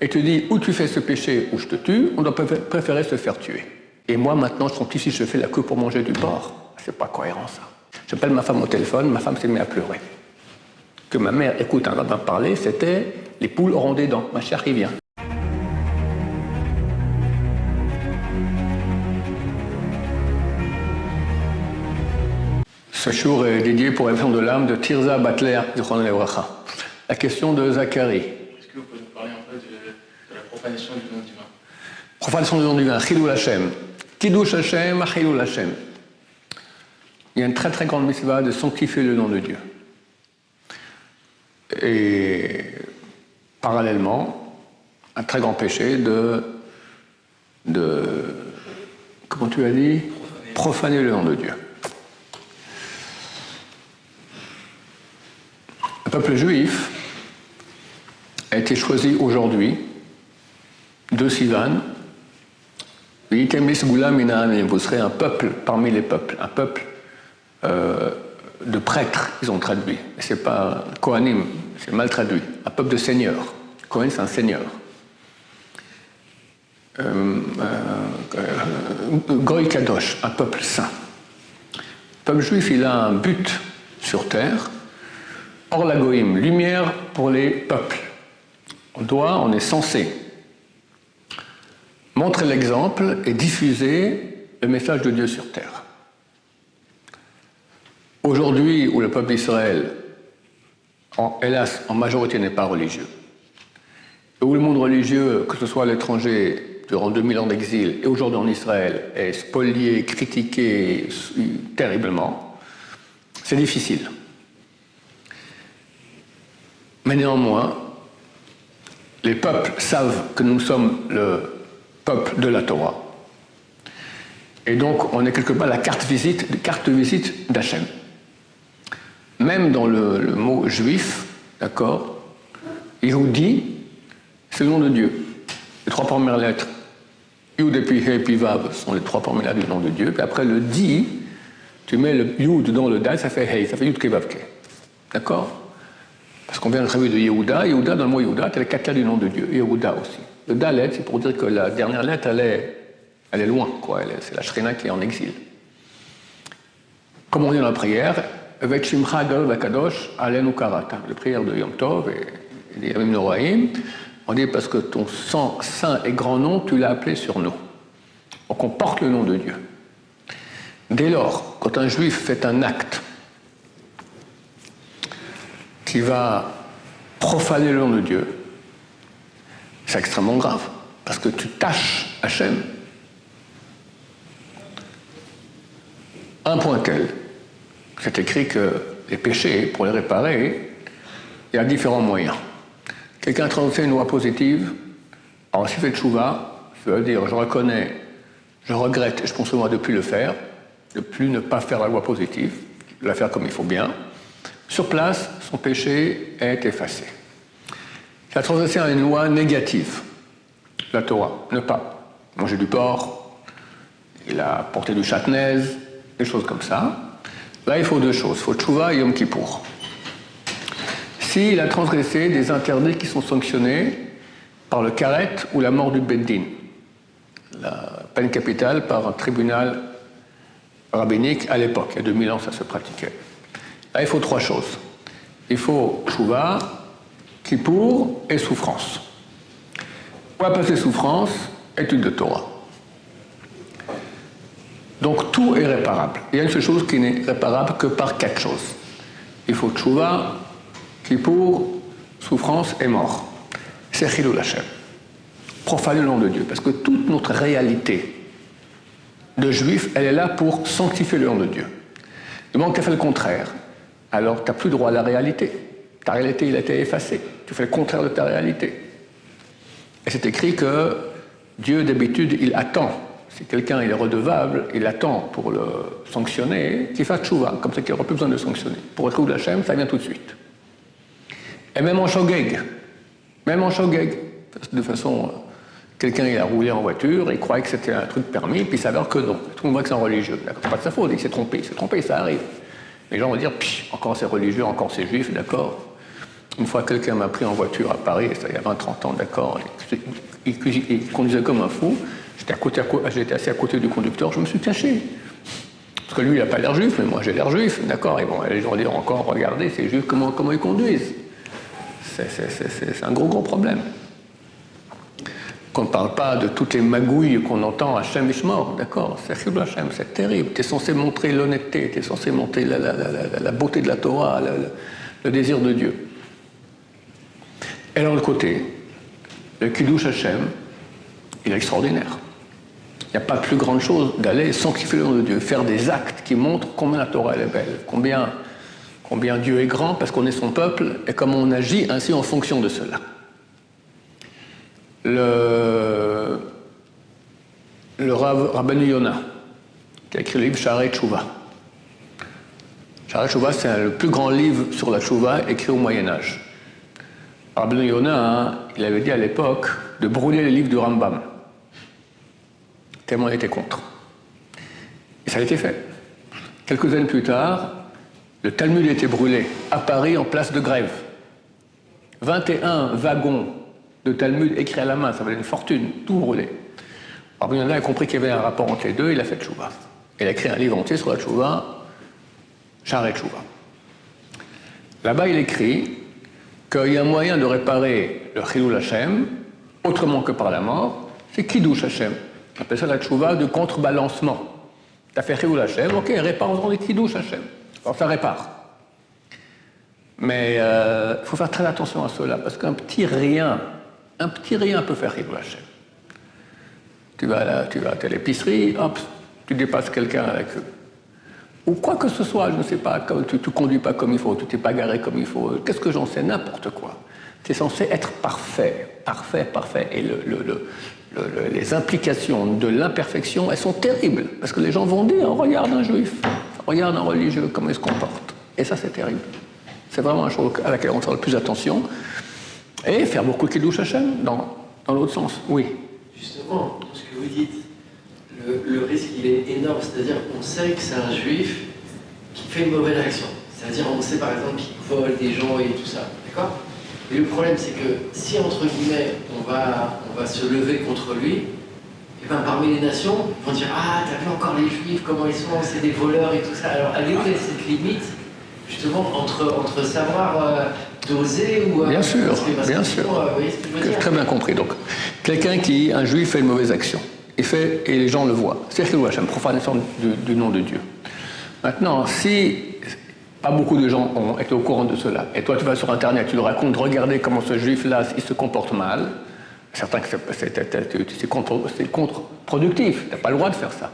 et te dit ou tu fais ce péché ou je te tue, on doit préférer se faire tuer. Et moi maintenant, son petit fils, je fais la queue pour manger du porc. C'est pas cohérent ça. J'appelle ma femme au téléphone, ma femme s'est mise à pleurer. Que ma mère écoute un rabbin parler, c'était les poules auront des dents, ma chère qui vient. Ce jour est dédié pour l'élection de l'âme de Tirza Batler, Zichron Levracha. La question de Zacharie. Est-ce que vous pouvez nous parler un peu de la profanation du nom divin? Profanation du nom divin, Chilul Hashem. Kiddush Hashem, Chilul Hashem. Il y a une très très grande mitzvah de sanctifier le nom de Dieu. Et parallèlement, un très grand péché de comment tu as dit? Profaner le nom de Dieu. Le peuple juif a été choisi aujourd'hui de Sivan. Vous serez un peuple parmi les peuples, un peuple de prêtres, ils ont traduit. C'est pas Kohanim, c'est mal traduit. Un peuple de seigneurs. Kohen, c'est un seigneur. Goy Kadosh, un peuple saint. Le peuple juif, il a un but sur terre. Or la Goïm, lumière pour les peuples. On est censé montrer l'exemple et diffuser le message de Dieu sur terre. Aujourd'hui, où le peuple d'Israël, hélas, en majorité n'est pas religieux, et où le monde religieux, que ce soit à l'étranger, durant 2000 ans d'exil, et aujourd'hui en Israël, est spolié, critiqué terriblement, c'est difficile. Mais néanmoins, les peuples savent que nous sommes le peuple de la Torah. Et donc, on est quelque part la carte visite d'Hachem. Même dans le mot juif, d'accord, Yehudi, c'est le nom de Dieu. Les trois premières lettres, Yud et puis He et puis Vav, sont les trois premières lettres du nom de Dieu. Puis après, le Di, tu mets le Yud dans le Dal, ça fait He, ça fait Yud Kevavke. D'accord? Parce qu'on vient de travailler de Yehuda. Yehuda, dans le mot Yehuda, c'est les quatre lettres du nom de Dieu. Yehuda aussi. Le Dalet, c'est pour dire que la dernière lettre, elle est loin, quoi. C'est la Shrina qui est en exil. Comme on dit dans la prière, Vet Shimcha Gadol Vakadosh Alenu Karata, la prière de Yom Tov et des Yamim Noraim, on dit parce que ton saint et grand nom, tu l'as appelé sur nous. Donc on porte le nom de Dieu. Dès lors, quand un juif fait un acte qui va profaner le nom de Dieu, c'est extrêmement grave, parce que tu tâches Hachem. Un point tel, c'est écrit que les péchés, pour les réparer, il y a différents moyens. Quelqu'un a transgressé une loi positive, alors s'il fait tchouva, ça veut dire je reconnais, je regrette, et je pense moi de ne plus le faire, de plus ne pas faire la loi positive, de la faire comme il faut bien. Sur place, son péché est effacé. Il a transgressé une loi négative, la Torah, ne pas manger du porc, il a porté du châtenaise, des choses comme ça. Là, il faut deux choses, il faut tchouva et Yom Kippour. S'il a transgressé des interdits qui sont sanctionnés par le karet ou la mort du beddin, la peine capitale par un tribunal rabbinique à l'époque, il y a 2000 ans ça se pratiquait. Là, il faut trois choses. Il faut tchouva, kippour et souffrance. Pour passer souffrance, étude de Torah. Donc tout est réparable. Il y a une seule chose qui n'est réparable que par quatre choses. Il faut tchouva, kippour, souffrance et mort. C'est Chilul Hashem. Profaner le nom de Dieu. Parce que toute notre réalité de juif, elle est là pour sanctifier le nom de Dieu. Du moment que tu as fait le contraire, alors tu n'as plus droit à la réalité. Ta réalité, il a été effacée. Tu fais le contraire de ta réalité. Et c'est écrit que Dieu, d'habitude, il attend. Si quelqu'un il est redevable, il attend pour le sanctionner, qu'il fasse tchouva, comme ça qu'il n'aura plus besoin de le sanctionner. Pour être Chilul Hashem, ça vient tout de suite. Et même en shogeg, de façon, quelqu'un il a roulé en voiture, il croyait que c'était un truc permis, puis il s'avère que non. Tout le monde voit que c'est un religieux. C'est pas de sa faute, il s'est trompé, ça arrive. Les gens vont dire, encore c'est religieux, encore c'est juif, d'accord. Une fois, quelqu'un m'a pris en voiture à Paris, ça il y a 20-30 ans, d'accord, il conduisait comme un fou. J'étais assis à côté du conducteur, je me suis caché. Parce que lui, il n'a pas l'air juif, mais moi, j'ai l'air juif, d'accord. Et bon, les gens diront encore, regardez, ces juifs, comment ils conduisent. C'est un gros problème. Qu'on ne parle pas de toutes les magouilles qu'on entend à Hachem Ishmor, d'accord. C'est Chilul Hashem, c'est terrible. Tu es censé montrer l'honnêteté, tu es censé montrer la beauté de la Torah, le désir de Dieu. Et de l'autre côté, le Kiddush Hashem, il est extraordinaire. Il n'y a pas plus grande chose d'aller sanctifier le nom de Dieu, faire des actes qui montrent combien la Torah elle est belle, combien Dieu est grand parce qu'on est son peuple et comment on agit ainsi en fonction de cela. Le Rabbeinu Yonah, qui a écrit le livre Sha'arei Tshuva. Sha'arei Tshuva, c'est le plus grand livre sur la Tshuva écrit au Moyen-Âge. Rabbeinu Yonah, il avait dit à l'époque de brûler les livres du Rambam. Tellement il était contre. Et ça a été fait. Quelques années plus tard, le Talmud a été brûlé à Paris en place de grève. 21 wagons de Talmud écrits à la main, ça valait une fortune, tout brûlé. Alors Yonah a compris qu'il y avait un rapport entre les deux, il a fait Tshuva. Il a écrit un livre entier sur la Tshuva, Sha'arei Tshuva. Là-bas, il écrit qu'il y a un moyen de réparer le Chilul Hashem autrement que par la mort, c'est Kiddush Hashem. On appelle ça la Tshuva de contrebalancement. Tu as fait Chilul Hashem, ok, répare-en les Kiddush Hashem. Alors ça répare. Mais il faut faire très attention à cela, parce qu'un petit rien peut faire Chilul Hashem. Tu vas à l'épicerie, hop, tu dépasses quelqu'un avec eux. Ou quoi que ce soit, je ne sais pas, tu ne conduis pas comme il faut, tu t'es pas garé comme il faut, qu'est-ce que j'en sais, n'importe quoi. Tu es censé être parfait. Et les implications de l'imperfection, elles sont terribles. Parce que les gens vont dire, regarde un juif, regarde un religieux, comment il se comporte. Et ça, c'est terrible. C'est vraiment une chose à laquelle on doit faire le plus attention. Et faire beaucoup de Kiddush Hashem dans l'autre sens, oui. Justement, ce que vous dites, le risque, il est énorme. C'est-à-dire qu'on sait que c'est un juif qui fait une mauvaise action. C'est-à-dire on sait par exemple qu'il vole des gens et tout ça. D'accord ? Et le problème, c'est que si, entre guillemets, on va se lever contre lui, et ben parmi les nations, ils vont dire « Ah, t'as vu encore les Juifs, comment ils sont, c'est des voleurs et tout ça. » Alors, elle est où cette limite, justement, entre savoir doser ou... Bien sûr. Vous voyez ce que je veux dire ? Très bien compris. Donc, quelqu'un un juif fait une mauvaise action, et les gens le voient. C'est Chilul Hashem, profanation du nom de Dieu. Maintenant, si... Pas beaucoup de gens ont été au courant de cela. Et toi, tu vas sur Internet, tu leur racontes, regardez comment ce juif-là, il se comporte mal. Certains que c'est contre-productif. Tu n'as pas le droit de faire ça.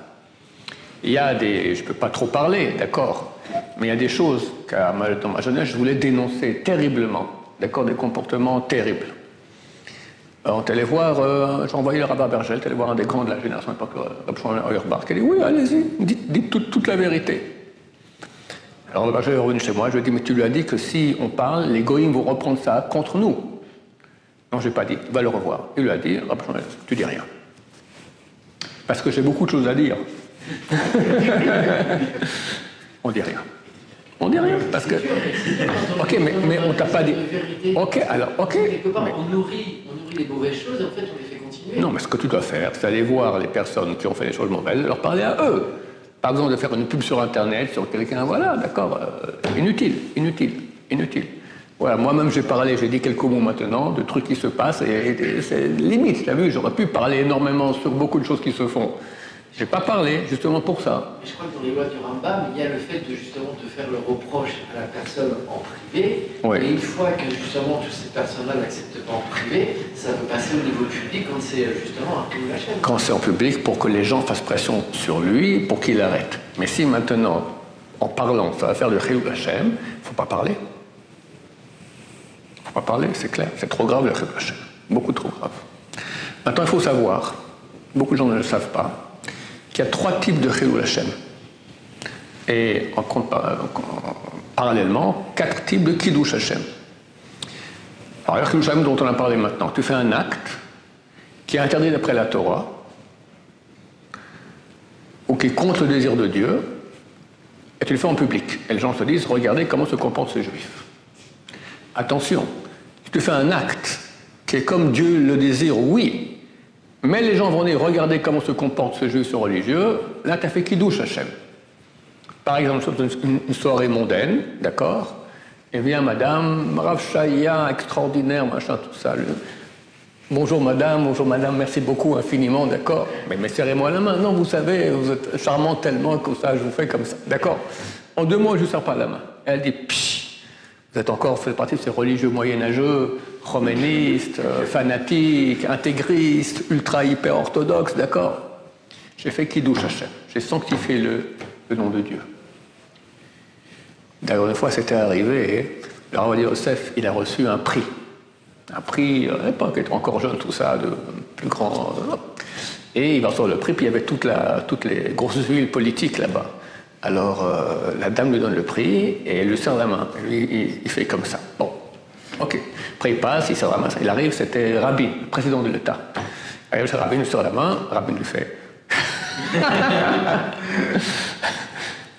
Il y a je ne peux pas trop parler, d'accord, mais il y a des choses que dans ma jeunesse, je voulais dénoncer terriblement. D'accord, des comportements terribles. On est allé voir, j'ai envoyé le rabbin Bergel, tu allé voir un des grands de la génération, Rav Shlomo Auerbach, qui a dit, oui, allez-y, dites toute la vérité. Alors le Berger est revenu chez moi, je lui ai dit, mais tu lui as dit que si on parle, les goïms vont reprendre ça contre nous. Non, je n'ai pas dit, va le revoir. Il lui a dit, tu dis rien. Parce que j'ai beaucoup de choses à dire. On dit rien. On dit rien, parce que... Ok, mais on t'a pas dit... Ok, alors, ok. Quelque part, on nourrit les mauvaises choses et en fait, on les fait continuer. Non, mais ce que tu dois faire, c'est aller voir les personnes qui ont fait les choses mauvaises, leur parler à eux. Par exemple, de faire une pub sur Internet, sur quelqu'un, voilà, d'accord, inutile. Voilà, moi-même j'ai parlé, j'ai dit quelques mots maintenant de trucs qui se passent, et c'est limite, tu as vu, j'aurais pu parler énormément sur beaucoup de choses qui se font. J'ai pas parlé, justement pour ça. Mais je crois que dans les lois du Rambam, il y a le fait de justement de faire le reproche à la personne en privé, oui. Et une fois que justement toutes ces personnes-là n'acceptent pas en privé, ça peut passer au niveau public quand c'est justement un Chilul Hashem. Quand c'est en public, pour que les gens fassent pression sur lui, pour qu'il arrête. Mais si maintenant, en parlant, ça va faire le Chilul Hashem, il ne faut pas parler. Il ne faut pas parler, c'est clair. C'est trop grave le Chilul Hashem. Beaucoup trop grave. Maintenant, il faut savoir, beaucoup de gens ne le savent pas, qu'il y a 3 types de Chilul Hashem. Et parallèlement, 4 types de Kiddush Hashem. Alors, le Kiddush Hashem dont on a parlé maintenant, tu fais un acte qui est interdit d'après la Torah, ou qui est contre le désir de Dieu, et tu le fais en public. Et les gens se disent, regardez comment se comportent ces juifs. Attention, si tu fais un acte qui est comme Dieu le désire, oui, mais les gens vont venir regarder comment se comporte ce juif, ce religieux, là tu as fait Kiddush Hashem. Par exemple, une soirée mondaine, d'accord, et vient madame, Rav Shaya, extraordinaire, machin, tout ça. Bonjour madame, merci beaucoup infiniment, d'accord, mais serrez-moi la main. Non, vous savez, vous êtes charmante tellement que ça, je vous fais comme ça, d'accord. En 2 mots, je ne lui serre pas la main. Elle dit, psh, vous êtes encore fait partie de ces religieux moyenâgeux, romanistes, fanatiques, intégristes, ultra hyper orthodoxes, d'accord. J'ai fait Kiddush Hashem, j'ai sanctifié le nom de Dieu. D'ailleurs, une fois, c'était arrivé, le Rav Yosef, il a reçu un prix. Un prix, à l'époque, il était encore jeune, tout ça, de plus grand. Et il va recevoir le prix, puis il y avait toutes les grosses huiles politiques là-bas. Alors, la dame lui donne le prix et elle lui serre la main. Et lui, il fait comme ça. Bon, ok. Après, il passe, il serre la main. Il arrive, c'était Rabin, le président de l'État. Alors, Rabin lui serre la main, Rabin lui fait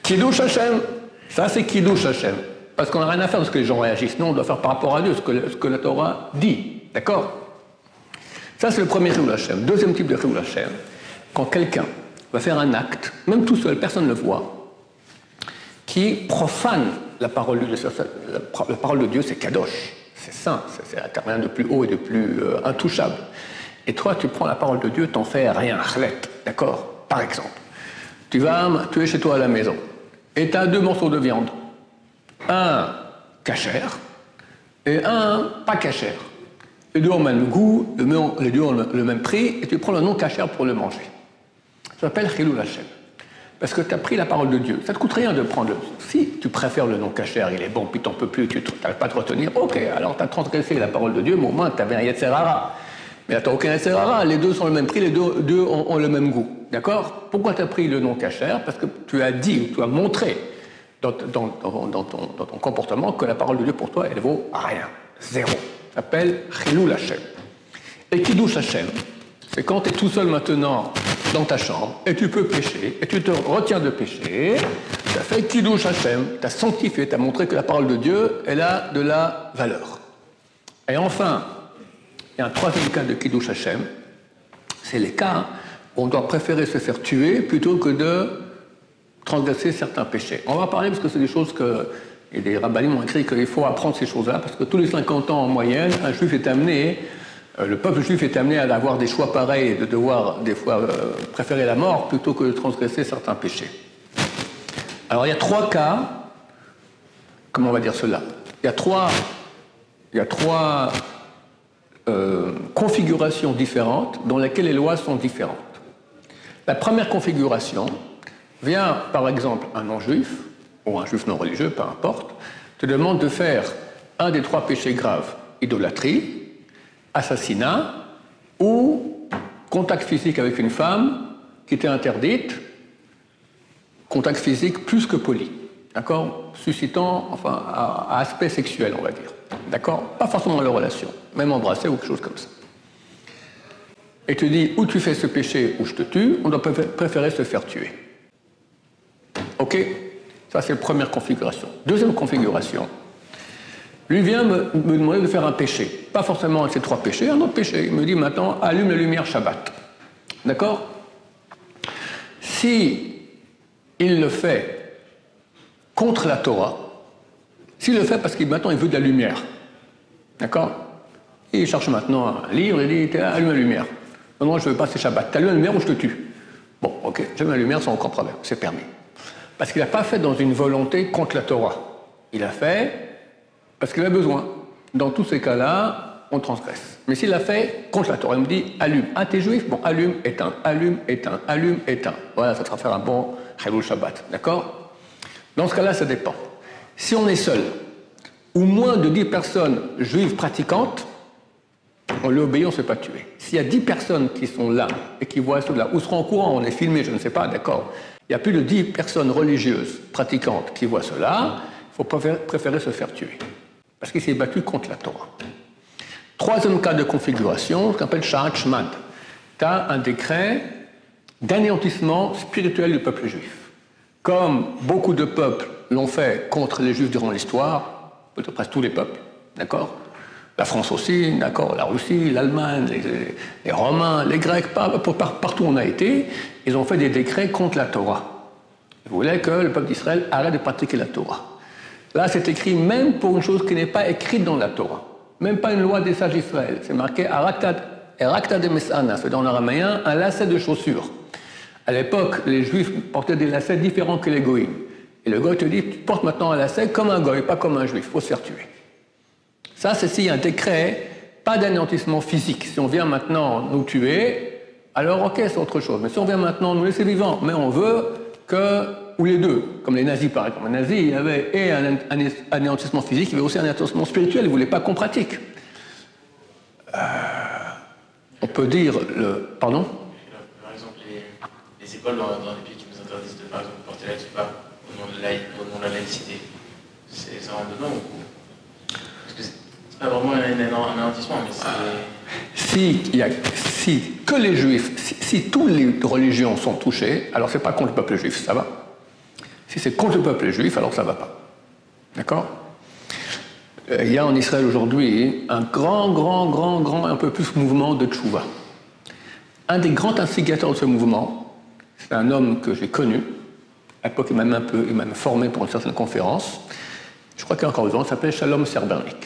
Kiddush Hashem. Ça, c'est Kiddush Hashem. Parce qu'on n'a rien à faire de ce que les gens réagissent. Non, on doit faire par rapport à Dieu, ce que la Torah dit. D'accord? Ça, c'est le premier Chilul Hashem. Deuxième type de Chilul Hashem, quand quelqu'un va faire un acte, même tout seul, personne ne le voit, qui profane la parole de Dieu. La parole de Dieu, c'est Kadosh. C'est saint. C'est rien de plus haut et de plus intouchable. Et toi, tu prends la parole de Dieu, t'en fais rien, chlet. D'accord? Par exemple, tu es chez toi à la maison et tu as 2 morceaux de viande. Un cachère et un pas cachère. Les 2 ont le même goût, les 2 ont le même prix, et tu prends le non cachère pour le manger. Ça s'appelle Chilul Hashem. Parce que tu as pris la parole de Dieu. Ça ne te coûte rien de prendre. Si tu préfères le non cachère, il est bon, puis tu n'en peux plus, tu n'arrives pas à te retenir, ok, alors tu as transgressé la parole de Dieu, mais au moins tu avais un Yetzer Hara. Mais là, tu n'as aucun Yetzer Hara, les 2 sont le même prix, les deux ont le même goût. D'accord? Pourquoi tu as pris le non cachère? Parce que tu as dit, tu as montré dans ton comportement que la parole de Dieu pour toi, elle vaut rien, 0. Ça s'appelle Chilul Hashem. Et Kiddush Hashem, c'est quand tu es tout seul maintenant dans ta chambre et tu peux pécher et tu te retiens de pécher, tu as fait Kiddush Hashem, tu as sanctifié, tu as montré que la parole de Dieu, elle a de la valeur. Et enfin, il y a un 3e cas de Kiddush Hashem, c'est les cas où on doit préférer se faire tuer plutôt que de transgresser certains péchés. On va parler parce que c'est des choses que et des rabbinim ont écrit qu'il faut apprendre ces choses-là parce que tous les 50 ans en moyenne, un juif est amené, le peuple juif est amené à avoir des choix pareils et de devoir des fois préférer la mort plutôt que de transgresser certains péchés. Alors il y a 3 cas, comment on va dire cela? Il y a trois configurations différentes dans lesquelles les lois sont différentes. La première configuration vient, par exemple, un non-juif, ou un juif non-religieux, peu importe, te demande de faire un des 3 péchés graves, idolâtrie, assassinat, ou contact physique avec une femme qui était interdite, contact physique plus que poli, d'accord? Suscitant, enfin, à aspect sexuel, on va dire, d'accord? Pas forcément la relation, même embrasser ou quelque chose comme ça. Et tu dis, ou tu fais ce péché ou je te tue, on doit préférer se faire tuer. Ok? Ça, c'est la première configuration. Deuxième configuration. Lui vient me demander de faire un péché. Pas forcément ces 3 péchés, un autre péché. Il me dit maintenant, allume la lumière Shabbat. D'accord? Si il le fait contre la Torah, s'il le fait parce qu'il maintenant il veut de la lumière, d'accord? Il cherche maintenant un livre et dit, allume la lumière. Non, je ne veux pas, c'est Shabbat. Tu allumes la lumière ou je te tue? Bon, ok, j'allume la lumière sans aucun problème, c'est permis. Parce qu'il n'a pas fait dans une volonté contre la Torah. Il a fait parce qu'il a besoin. Dans tous ces cas-là, on transgresse. Mais s'il l'a fait contre la Torah, il me dit allume. Ah, t'es juif? Bon, allume, éteins, allume, éteins, allume, éteins. Voilà, ça te fera faire un bon Chilul Shabbat. D'accord? Dans ce cas-là, ça dépend. Si on est seul, ou moins de 10 personnes juives pratiquantes, on lui obéit, on ne se fait pas tuer. S'il y a 10 personnes qui sont là et qui voient cela, ou seront au courant, on est filmé, je ne sais pas, d'accord? Il y a plus de 10 personnes religieuses pratiquantes qui voient cela, il faut préférer se faire tuer. Parce qu'il s'est battu contre la Torah. 3e cas de configuration, ce qu'on appelle Sha'at Shmad. Tu as un décret d'anéantissement spirituel du peuple juif. Comme beaucoup de peuples l'ont fait contre les juifs durant l'histoire, peut-être presque tous les peuples, d'accord? La France aussi, d'accord? La Russie, l'Allemagne, les Romains, les Grecs, partout où on a été, ils ont fait des décrets contre la Torah. Ils voulaient que le peuple d'Israël arrête de pratiquer la Torah. Là, c'est écrit même pour une chose qui n'est pas écrite dans la Torah. Même pas une loi des sages d'Israël. C'est marqué Erakta de Mesana, c'est dans l'araméen un lacet de chaussures. À l'époque, les Juifs portaient des lacets différents que les Goïms. Et le Goï te dit, tu portes maintenant un lacet comme un Goï, pas comme un Juif, il faut se faire tuer. Ça, c'est s'il y a un décret, pas d'anéantissement physique. Si on vient maintenant nous tuer, alors ok, c'est autre chose. Mais si on vient maintenant nous laisser vivants, mais on veut que, ou les deux, comme les nazis par exemple. Les nazis, il y avait et un anéantissement physique, il y avait aussi un anéantissement spirituel, ils ne voulaient pas qu'on pratique. On peut dire le... Pardon ? Par exemple, les écoles dans les pays qui nous interdisent de, par exemple, porter la kippa au nom de la laïcité, ça rentre dedans ou... Parce que c'est pas vraiment un anéantissement, mais c'est... Si que les Juifs, si toutes les religions sont touchées, alors c'est pas contre le peuple juif, ça va. Si c'est contre le peuple juif, alors ça va pas. D'accord ? Il y a en Israël aujourd'hui un grand, un peu plus mouvement de tchouva. Un des grands instigateurs de ce mouvement, c'est un homme que j'ai connu. À l'époque, il m'a même formé pour une certaine conférence. Je crois qu'il est encore vivant, il s'appelait Shalom Serbernik.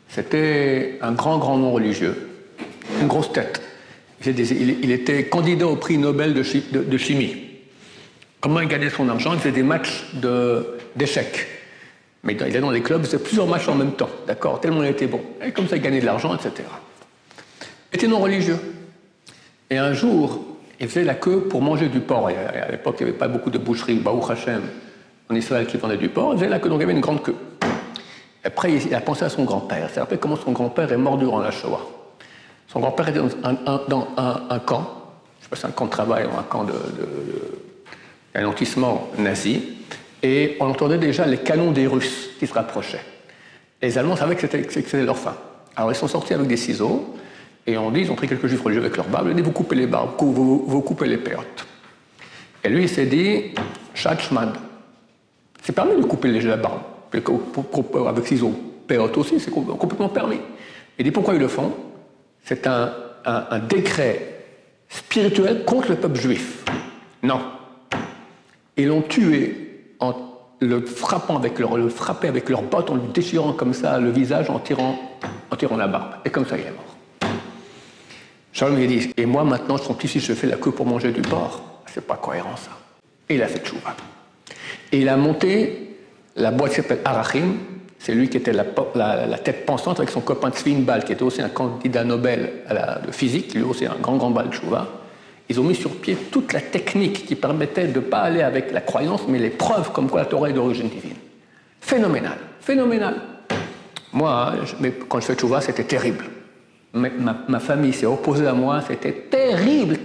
C'était un grand nom religieux, une grosse tête. Il était candidat au prix Nobel de chimie. Comment il gagnait son argent? Il faisait des matchs d'échecs. Mais il est dans les clubs, il faisait plusieurs matchs en même temps, d'accord? Tellement il était bon. Et comme ça, il gagnait de l'argent, etc. Il était non religieux. Et un jour, il faisait la queue pour manger du porc. Et à l'époque, il n'y avait pas beaucoup de boucheries, Baruch Hashem, en Israël qui vendaient du porc. Il faisait la queue, donc il y avait une grande queue. Après, il a pensé à son grand-père. Il s'est rappelé comment son grand-père est mort durant la Shoah. Son grand-père était dans un camp, je ne sais pas si c'est un camp de travail ou un camp d'anéantissement nazi, et on entendait déjà les canons des Russes qui se rapprochaient. Les Allemands savaient que c'était leur fin. Alors ils sont sortis avec des ciseaux, et ils ont pris quelques juifs religieux avec leur barbe, et ils ont dit, vous coupez les barbes, vous coupez les péotes. Et lui, il s'est dit, Shachmad. C'est permis de couper la barbe. Avec ciseaux, péotes aussi, c'est complètement permis. Il dit pourquoi ils le font? C'est un décret spirituel contre le peuple juif. Non. Ils l'ont tué en le frappant avec leurs bottes, en lui déchirant comme ça le visage, en tirant la barbe. Et comme ça, il est mort. Shalom lui dit, et moi maintenant, son petit-fils, je fais la queue pour manger du porc. C'est pas cohérent ça. Et il a fait tchouva. Et il a monté la boîte qui s'appelle Arachim, c'est lui qui était la tête pensante avec son copain Tzvi Bal, qui était aussi un candidat Nobel de physique, lui aussi un grand bal de Tchouva. Ils ont mis sur pied toute la technique qui permettait de ne pas aller avec la croyance, mais les preuves comme quoi la Torah est d'origine divine. Phénoménal. Moi, quand je fais Tchouva, c'était terrible. Ma famille s'est opposée à moi, c'était terrible.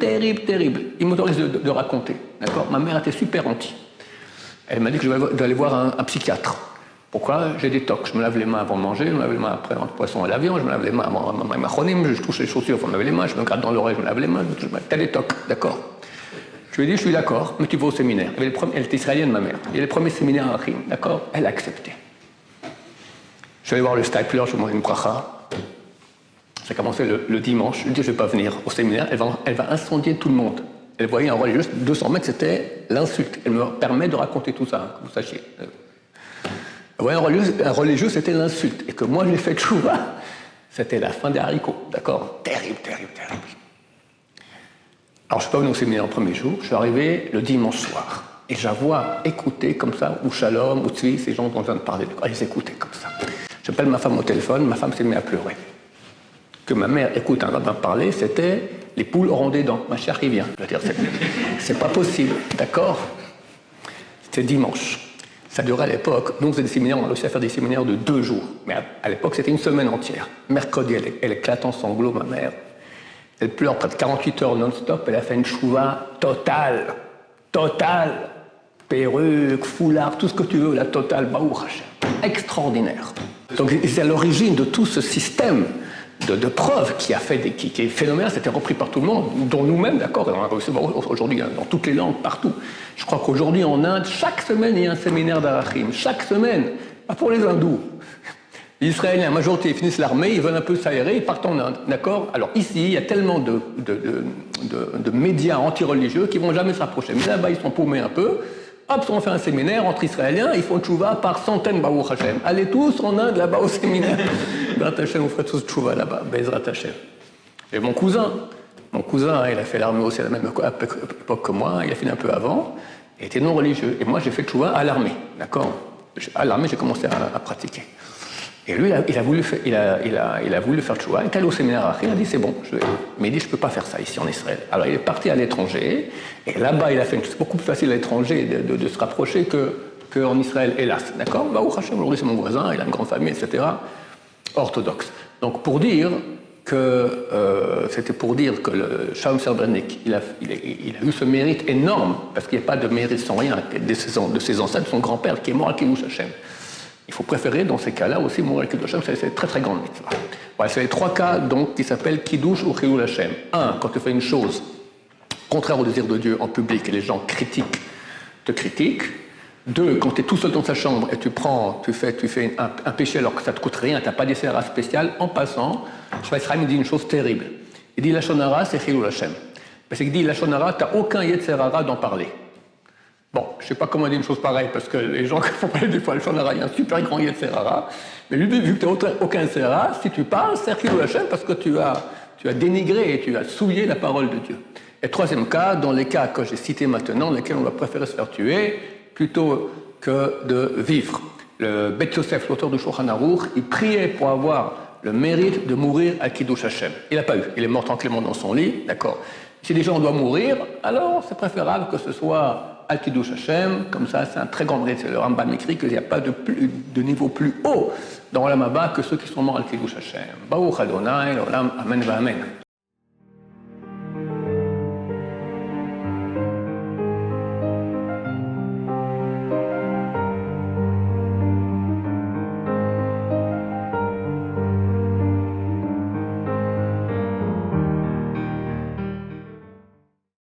Ils m'autorisent de raconter, d'accord? Ma mère était super anti. Elle m'a dit que je devais aller voir un psychiatre. Pourquoi? J'ai des tocs. Je me lave les mains avant de manger, je me lave les mains après le poisson à l'avion, je me lave les mains avant ma machonim, je touche les chaussures avant de me laver les mains, je me gratte dans l'oreille, je me lave les mains. T'as des tocs, d'accord? Je lui ai dit, je suis d'accord, mais tu vas au séminaire. Elle était israélienne, ma mère. Il y a les premiers séminaires à Achim, d'accord? Elle a accepté. Je suis allé voir le Stapler, je lui ai demandé une bracha. Ça a commencé le dimanche. Je lui ai dit, je ne vais pas venir au séminaire, elle va incendier tout le monde. Elle voyait un religieux, 200 mètres, c'était l'insulte. Elle me permet de raconter tout ça, que vous sachiez. Elle voyait un religieux, c'était l'insulte. Et que moi, j'ai fait tchouva, c'était la fin des haricots, d'accord? Terrible. Alors, je ne suis pas venu au séminaire le premier jour, je suis arrivé le dimanche soir. Et je la vois écouter comme ça, ou Shalom, ou Tzvi, ces gens dont je viens de parler. Ils écoutaient comme ça. J'appelle ma femme au téléphone, ma femme s'est mise à pleurer. Que ma mère écoute un rabbin parler, c'était les poules auront des dents. Ma chère, il vient. Je veux dire, c'est pas possible, d'accord? C'était dimanche. Ça durait à l'époque. Nous, on faisait des séminaires, on a réussi à faire des séminaires de 2 jours. Mais à l'époque, c'était une semaine entière. Mercredi, elle éclate en sanglots, ma mère. Elle pleure près de 48 heures non-stop. Elle a fait une chouva totale. Perruque, foulard, tout ce que tu veux, la totale, Baruch Hashem. Extraordinaire. Donc, c'est à l'origine de tout ce système de preuves qui est phénoménal, c'était repris par tout le monde, dont nous-mêmes, d'accord, et on a réussi aujourd'hui dans toutes les langues, partout. Je crois qu'aujourd'hui en Inde, chaque semaine, il y a un séminaire d'Arachim, chaque semaine, pas pour les hindous, Les Israéliens, la majorité, ils finissent l'armée, ils veulent un peu s'aérer, ils partent en Inde, d'accord? Alors ici, il y a tellement de médias anti-religieux qui ne vont jamais se rapprocher. Mais là-bas, ils sont paumés un peu. Hop, on fait un séminaire entre Israéliens, ils font tchouva par centaines, Baruch Hashem. Allez tous en Inde, là-bas, au séminaire. Bezrat Hashem, on ferait tous tchouva là-bas, Bezrat Hashem. Et mon cousin, il a fait l'armée aussi à la même époque que moi, il a fini un peu avant, il était non religieux. Et moi, j'ai fait tchouva à l'armée, d'accord? À l'armée, j'ai commencé à pratiquer. Et lui, il a voulu faire tchouva, il est allé au séminaire, il a dit c'est bon, mais il dit je ne peux pas faire ça ici en Israël. Alors il est parti à l'étranger, et là-bas il a fait, c'est beaucoup plus facile à l'étranger de se rapprocher qu'en Israël, hélas, d'accord? Baruch Hashem, aujourd'hui c'est mon voisin, il a une grande famille, etc., orthodoxe. Donc pour dire que, c'était pour dire que le Shalom Srebrenik, il a eu ce mérite énorme, parce qu'il n'y a pas de mérite sans rien, de ses ancêtres, son grand-père qui est mort à Kiddush Hashem. Il faut préférer, dans ces cas-là, aussi mourir Kiddush Hashem, c'est très très grande mitzvah. Voilà, c'est les trois cas donc, qui s'appellent Kiddush ou Chilul Hashem. Un, quand tu fais une chose contraire au désir de Dieu en public et les gens te critiquent. Deux, quand tu es tout seul dans sa chambre et tu fais un péché alors que ça ne te coûte rien, tu n'as pas d'essai spécial, en passant, Shvaïs Chaim dit une chose terrible. Il dit la Shonara, c'est Chilul Hashem. Parce qu'il dit la Shonara, tu n'as aucun Yetzer Hara d'en parler. Bon, je ne sais pas comment dire une chose pareille, parce que les gens qui font parler des fois, le Shonara, il y a un super grand Yetzer Hara. Mais lui, vu que tu n'as aucun Yetzer Hara, si tu parles, c'est Chilul Hashem parce que tu as dénigré et tu as souillé la parole de Dieu. Et troisième cas, dans les cas que j'ai cités maintenant, dans lesquels on va préférer se faire tuer, plutôt que de vivre. Le Bet Yosef, l'auteur du Shulchan Aruch, il priait pour avoir le mérite de mourir à Kiddush Hashem. Il n'a pas eu. Il est mort tranquillement dans son lit, d'accord. Si déjà on doit mourir, alors c'est préférable que ce soit à Kiddush Hashem, comme ça c'est un très grand mérite. C'est le Rambam écrit qu'il n'y a pas de niveau plus haut dans l'Olam Haba que ceux qui sont morts à Kiddush Hashem. Baruch Adonai, l'Olam, Amen, Amen.